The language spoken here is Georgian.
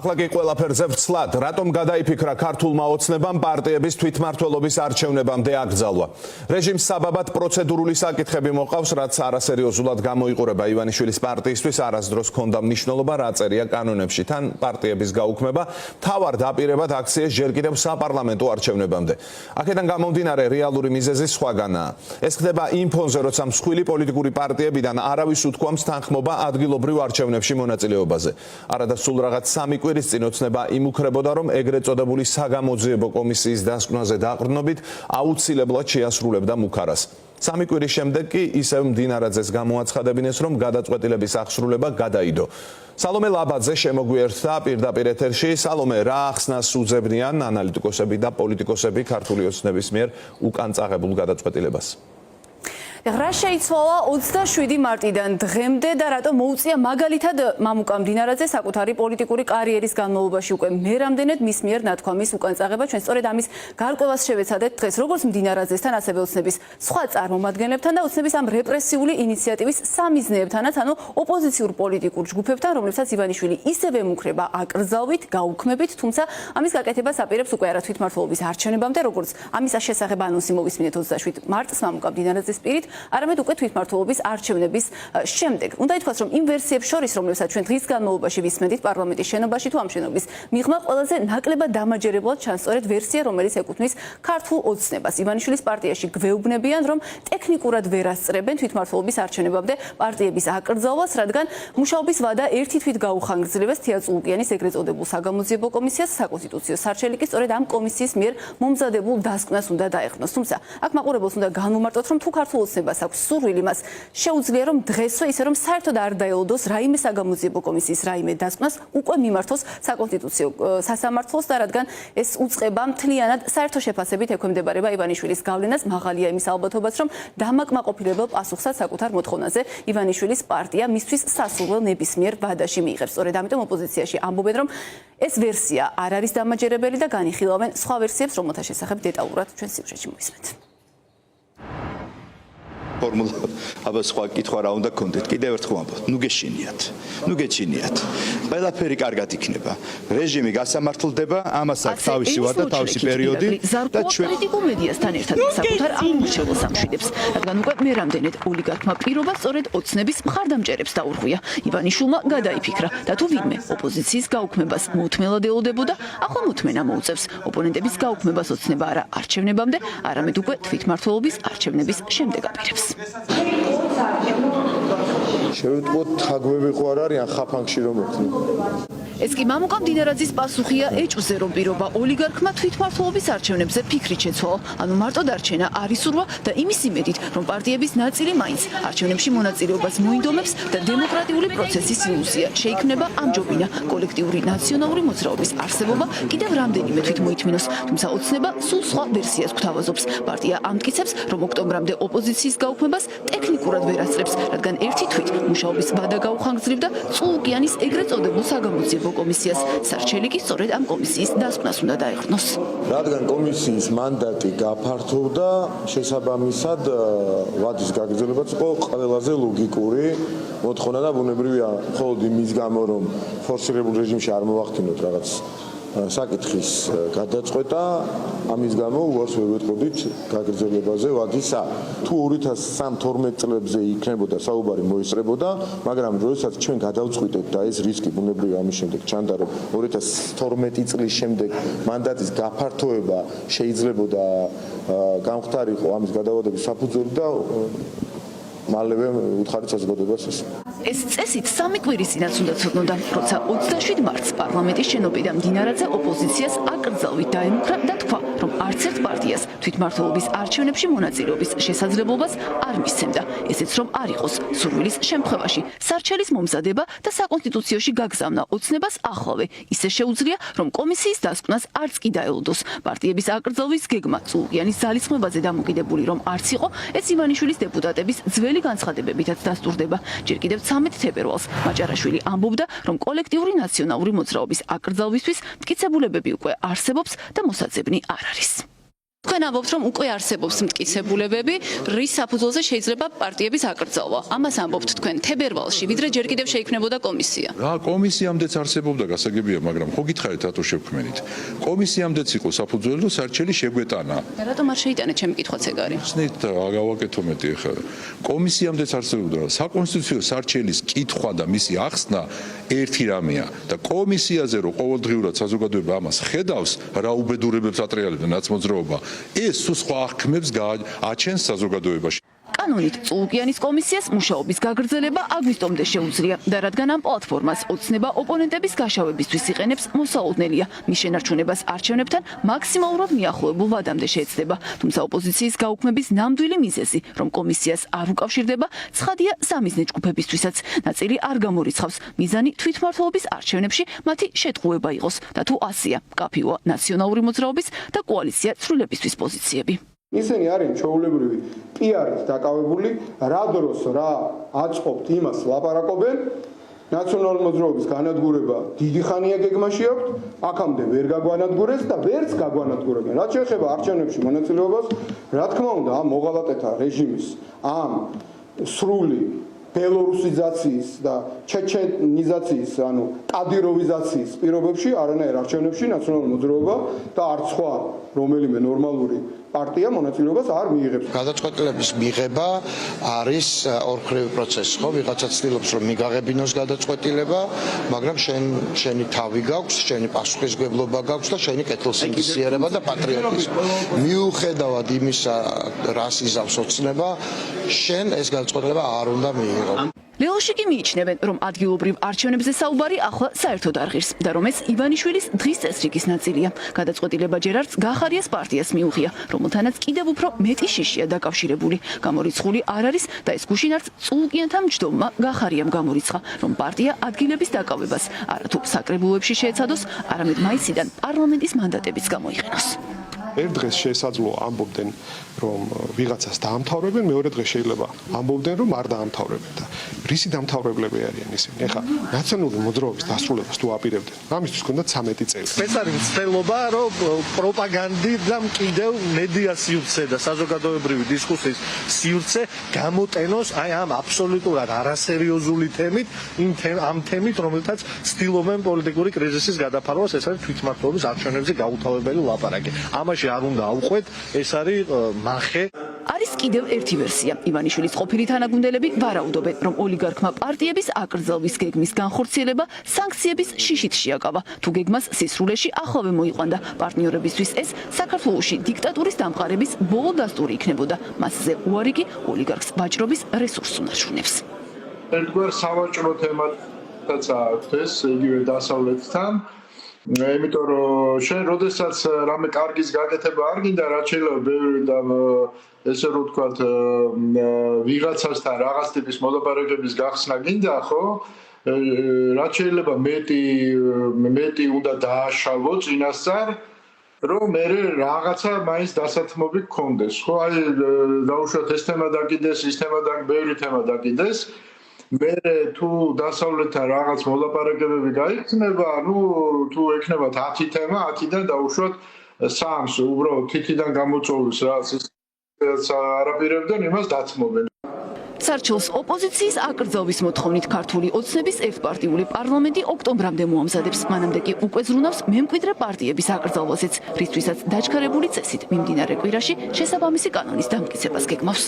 ახლა კი ყველაფერზე ვცლად, რატომ გადაიფიქრა ქართულმა ოცნებამ პარტიების თვითმმართველობის არჩევნებამდე აკრძალვა. რეჟიმს საბაბად პროცედურული საკითხები მოყავს, რაც არასერიოზულად გამოიყურება ივანიშვილის პარტიისთვის არასდროს ჰქონდა მნიშვნელობა, რა წერია კანონებში. თან პარტიების გაუქმება მთავარ დაპირებად აქციეს ჯერ კიდევ საპარლამენტო არჩევნებამდე. აქედან გამომდინარე რეალური მიზეზი სხვაგანაა. ეს ხდება იმ ფონზე, როცა მსხვილი პოლიტიკური პარტიებიდან არავის უთქვამს თანხმობა ადგილობრივ არჩევნებში მონაწილეობაზე. არადა სულ რაღაც 3 კვირის წინ ოცნება იმუქრებოდა, რომ ეგრეთ წოდებული საგამოძიებო კომისიის დასკვნაზე დაყრდნობით აუცილებლად შეასრულებდა მუქარას. 3 კვირის შემდეგ კი ისევ მდინარაძეს გამოაცხადებინეს, რომ გადაწყვეტილების აღსრულება გადაიდო. სალომე ლაბაძე შემოგვიერთდა პირდაპირ ეთერში. სალომე, რა ახსნას უძებნიან ანალიტიკოსები და პოლიტიკოსები ქართული ოცნების მიერ უკან წაღებულ გადაწყვეტილებას? რა შეიცვალა 27 მარტიდან დღემდე და რატომ მოუწია მაგალითად მამუკა მდინარაძე საკუთარი პოლიტიკური კარიერის განმავლობაში უკვე მერამდენედ მის მიერ ნათქვამის უკანწაღება. ჩვენ სწორედ ამის გარკვევას შევეცადეთ დღეს როგორც მდინარაძესთან, ასევე ოცნების სხვა წარმომადგენლებთან და ოცნების ამ რეპრესიული ინიციატივის სამიზნეებთანაც, ანუ ოპოზიციურ პოლიტიკურ ჯგუფებთან, რომლებსაც ივანიშვილი ისევე ემუქრება აკრძალვით, გაუქმებით, თუმცა ამის გაკეთებას აპირებს უკვე არა თვითმმართველობის არჩევნებამდე, როგორც ამის შესახებ ანონსი მოვისმინეთ 27 მარტს მამუკა მდინარაძეს პირით, არამედ უკვე თვითმმართველობის არჩევნების შემდეგ. უნდა ითქვას, რომ იმ ვერსიებს შორის, რომლებსაც ჩვენ დღის განმავლობაში ვისმენთ პარლამენტის შენობაში თუ ამ შენობის მიღმა, ყველაზე ნაკლებად დამაჯერებლად ჩანს სწორედ ვერსია, რომელიც ეკუთვნის ქართულ ოცნებას. ივანიშვილის პარტიაში გვეუბნებიან, რომ ტექნიკურად ვერ ასწრებენ თვითმმართველობის არჩევნებამდე პარტიების აკრძალვას, რადგან მუშაობის ვადა ერთი თვით გაუხანგრძლივეს თია წულკიანის ეგრეთ წოდებულ საგამოძიებო კომისიას, საკონსტიტუციო სარჩელი კი სწორედ ამ კომისიის მიერ მომზადებულ დასკვნას უნდა დაეხნოს. თუმცა აქ მაყურებელს უნდა განვუმარტოთ, რომ თუ ქართულ ოცნებას აქვს სურვილი, მას შეუძლია რომ დღესვე ისე რომ საერთოდ არ დაელოდოს რაიმე საგამოძიებო კომისიის რაიმე დასკვნას, უკვე მიმართოს საკონსტიტუციო სასამართლოს და რადგან ეს უწყება მთლიანად საერთო შეფასებით ექვემდებარება ივანიშვილის გავლენას, მაღალია იმის ალბათობაც, რომ დამაკმაყოფილებელ პასუხსაც საკუთარ მოთხოვნაზე ივანიშვილის პარტია მისთვის სასურველ ნებისმიერ ვადაში მიიღებს. სწორედ ამიტომ ოპოზიციაში ამბობენ, რომ ეს ვერსია არ არის დამაჯერებელი და განიხილავენ სხვა ვერსიებს, რომელთა შესახებ დეტალურად ჩვენ სიუჟეტში მოვისმენთ. ფორმულა აბა სხვა კითხვა რა უნდა გქონდეთ. კიდევ ერთხელ ვამბობ, ნუ გეჩინიათ. ყველაფერი კარგად იქნება. რეჟიმი გასამართლდება, ამას აქვს თავისი ვადა, თავისი პერიოდი და ჩვენ პოლიტიკურ მედიასთან ერთად საკუთარ ამორჩეულს ამშვიდებს. რადგან უკვე მერამდენედ ოლიგარქმა პირობა სწორედ ოცნების მხარდამჭერებს დაურღვია. ივანიშვილმა გადაიფიქრა და თუ ვინმე ოპოზიციის გაუქმებას მოუთმელად ელოდებოდა, ახლა მოთმენა მოუწევს. ოპონენტების გაუქმებას ოცნება არა არჩევნებამდე, არამედ უკვე თვითმმართველობის არჩევნების შემდეგ აპირებს. შევიტყოთ თაგვები ხო არ არიან ხაფანგში რომ მოხდნენ. ეს კი მამუკა მდინარაძის პასუხია ეჭვზე, რომ პირობა ოლიგარქმა თვითმმართველობის არჩევნებზე ფიქრით შეცვალა. ანუ მარტო დარჩენა არის სურვა და იმის იმედით, რომ პარტიების ნაწილი მაინც არჩევნებში მონაწილეობას მოინდომებს და დემოკრატიული პროცესის ილუზია შეიქმნება ამჯობინა კოლექტიური ნაციონალური მოძრაობის არსებობა კიდევ რამდენიმე თვით მოითმინოს. თუმცა ოცნება სულ სხვა ვერსიას გვთავაზობს. პარტია ამტკიცებს, რომ ოქტომბრამდე ოპოზიციის გაუქმებას ტექნიკურად ვერ ასწრებს, რადგან ერთი თვით მუშაობის ვადა გაუხანგრძლივდა წულკიანის ეგრეთ წოდებულ საგამოძიებო კომისიას. სარჩელი კი სწორედ ამ კომისიის დასკვნას უნდა დაეხნოს. რადგან კომისიის მანდატი გაფართოვდა, შესაბამისად ვადის გაგრძელებაც იყო ყველაზე ლოგიკური მოთხოვნა და ბუნებრივია მხოლოდ იმის გამო, რომ ფორსირებულ რეჟიმში არ მოვახდინოთ რაღაც საკითხის გადაწყვეტა, ამის გამო უარს ვერ ვეტყოდით გაგრძელებაზე ვადისა. თუ 2012 წლებზე იქნებოდა საუბარი მოისწრებოდა, მაგრამ როდესაც ჩვენ გადავწყვიტეთ და ეს რისკი ბუნებრივია ამის შემდეგ ჩანდა, რომ 2012 წლის შემდეგ მანდატის გაფართოება შეიძლებოდა გამختارიყო ამის გადავადების საფუძველი და მალევე უთხარი საზოგადოებას ეს. ეს წესით 3 კვირის წინაც უნდა ცოდნოდა, როცა 27 მარტს პარლამენტის შენობიდან მდინარაძე ოპოზიციას აკრძალვით დაემუქრა და თქვა, რომ არც ერთ პარტიას თვითმმართველობის არჩევნებში მონაწილეობის შესაძლებლობას არ მისცემდა. ესეც რომ არ იყოს სურვილის შემთხვევაში სარჩელის მომზადება და საკონსტიტუციაში გაგზავნა ოცნებას ახლავე ისე შეუძლია, რომ კომისიის დასკვნას არც კი დაელოდოს. პარტიების აკრძალვის გეგმა წულკიანის ძალისხმებაზე დამოკიდებული რომ არც იყო, ეს ივანიშვილის დეპუტატების ძველი განცხადებებითაც დასტურდება. ჯერ კიდევ 13 თებერვალს მაჭარაშვილი ამბობდა, რომ კოლექტიური ნაციონალური მოძრაობის აკრძალვისთვის მტკიცებულებები უკვე არსებობს და მოსაძებნი არ არის. თქვენ ამბობთ, რომ უკვე არსებობს მტკიცებულებები, რის საფუძველზე შეიძლება პარტიების აკრძალვა. ამას ამბობთ თქვენ თებერვალში, ვიდრე ჯერ კიდევ შეიქმნებოდა კომისია. რა კომისიამდეც არსებობდა გასაგებია, მაგრამ ხო გითხარით რატო შევქმნით? კომისიამდეც იყო საფუძველი, საარჩელი შეგვეტანა. რატომ არ შეიტანეთ ჩემი კითხვაც ეგ არის? ხსნით გავაკეთო მეტი ახლა. კომისიამდეც არსებობდა საკონსტიტუციო საარჩელის კითხვა და მისი ახსნა ერთი რამეა და კომისიაზე რო ყოველდღიურად საზოგადოება ამას ხედავს, რა უბედურებებს ატრიალებდა ნაცმოძრაობა, ეს სულ სხვა აღქმებს აჩენს საზოგადოებაში. კანონით წულკიანის კომისიას მუშაობის გაგრძელება აგვისტომდე შეუძლია და რადგან ამ პლატფორმას ოცნება ოპონენტების გაშავებისთვის იყენებს, მოსაოდნელია მის შენარჩუნებას არჩევნებთან მაქსიმალურად მიახლოებულ ვადამდე შეეცდება. თუმცა ოპოზიციის გაუქმების ნამდვილი მიზეზი, რომ კომისიას არ უკავშირდება, ცხადია სამიზნე ჯგუფებისთვისაც. ნაწილი არ გამორიცხავს მიზანი თვითმმართველობის არჩევნებში მათი შეტყუება იყოს და თუ ასია, კაფეოა ნაციონალური მოძრაობის და კოალიცია ცვლილებისთვის პოზიციები. ისინი არიან ჩვეულებრივი პიარით დაკავებული, რა დროს რა აწყობთ იმას ლაპარაკობენ, ნაციონალური მოძრაობის განადგურება დიდი ხანია გეგმაში აქვთ, აქამდე ვერ გაგვანადგურეს და ვერც გაგვანადგურებენ. რაც შეეხება არჩევნებში მონაწილეობას, რა თქმა უნდა, ამ მოღალატეთა რეჟიმის, ამ სრული ბელორუსიზაციის და ჩეჩენიზაციის, ანუ კადიროვიზაციის პირობებში არანაირ არჩევნებში ნაციონალური მოძრაობა და არც სხვა რომელიმე ნორმალური პარტია მონაწილეობას არ მიიღებს. გადაწყვეტილების მიღება არის ორხრივი პროცესი, ხო? ვიღაცა ცდილობს რომ მიგაღებინოს გადაწყვეტილება, მაგრამ შენი თავი გაქვს, შენი პასუხისმგებლობა გაქვს და შენი კეთილსინდისიერება და პატრიოტიზმი. მიუხედავად იმისა, რას იზავს ოცნება, შენ ეს გადაწყვეტილება არ უნდა მიიღო. ლელოში კი მიიჩნევენ, რომ ადგილობრივ არჩევნებზე საუბარი ახლა საერთოდ არ ღირს და რომ ეს ივანიშვილის დღის წესრიგის ნაწილია. გადაწყვეტილება ჯერ არც გახარიას პარტიას მიუღია, რომელთანაც კიდევ უფრო მეტი შიშია დაკავშირებული. გამორიცხული არ არის და ეს გუშინ არც წულკიანთა მჯდომმა გახარიამ გამორიცხა, რომ პარტია ადგილების დაკავებას არათუ საკრებულოებში შეეცადოს, არამედ მაისიდან პარლამენტის მანდატებიც გამოიყენოს. ერთ დღეს შესაძლოა ამბობდნენ რომ ვიღაცას დაამთავრებენ, მეორე დღეს შეიძლება ამბობდნენ რომ არ დაამთავრებენ და რისი დამთავრებლები არიან ისინი? ეხლა ნაციონალური მოძრაობის დასრულებას თუ აპირებდნენ, ამისთვის ჰქონდა 13 წელი. ეს არის მცდელობა, რომ პროპაგანდამ კიდევ მედია სივრცე და საზოგადოებრივი დისკუსიის სივრცე გამოტენოს აი ამ აბსოლუტურად არასერიოზული თემით, ამ თემით, რომელთაც ცდილობენ პოლიტიკური კრიზისის გადაფარვას, ეს არის თვითმმართველობის არჩევნებზე გაუთავებელი ლაპარაკი. ამაში არ უნდა ავყვეთ, ეს არის მახე. არის კიდევ ერთი ვერსია. ივანიშვილის ყოფილი თანაგუნდელები ვარაუდობენ, რომ ოლიგარქმა პარტიების აკრძალვის გეგმის განხორციელება სანქციების შიშით შეაკავა. თუ გეგმას სისრულეში ახლავე მოიყვანდა, პარტნიორებისთვის ეს საქართველოში დიქტატურის დამყარების ბოლო დასტური იქნებოდა. მასზე უარი კი ოლიგარქს ვაჭრობის რესურსს უნაშუნებს. ერთგვარ სავაჭრო თემათაც აქვს ეს იგივე დასავლეთთან. იმიტომ რომ შენ როდესაც რამე კარგის გაკეთება არ გინდა, რაც შეიძლება ბევრი და ესე რომ ვთქვათ ვიღაცასთან რაღაც ტიპის მოლაპარაკების გახსნა გინდა, ხო? რაც შეიძლება მეტი უნდა დააშალო წინასწარ, რომ მე რაღაცა მაინც დასათმობი გქონდეს, ხო? აი დაუშვათ ეს თემა დაკიდეს, ის თემა ბევრი თემა დაკიდეს. მე თუ დასავლეთთან რაღაც მოლაპარაკებები გაიხსნება, ну თუ ექნება 10 თემა, 10-დან დაუშვათ 3-ს უბრალოდ თითიდან გამოწვევის რაღაც ის არაპირებდნენ, იმას დათმობენ. სარჩელს ოპოზიციის აკრძალვის მოთხოვნით ქართული ოცნების ერთპარტიული პარლამენტი ოქტომბრამდე მოამზადებს. მანამდე კი უკვე ზრუნავს მემკვიდრე პარტიების აკრძალვაზეც, რისთვისაც დაჩქარებული წესით მიმდინარე კვირაში შესაბამისი კანონის დამტკიცებას გეგმავს.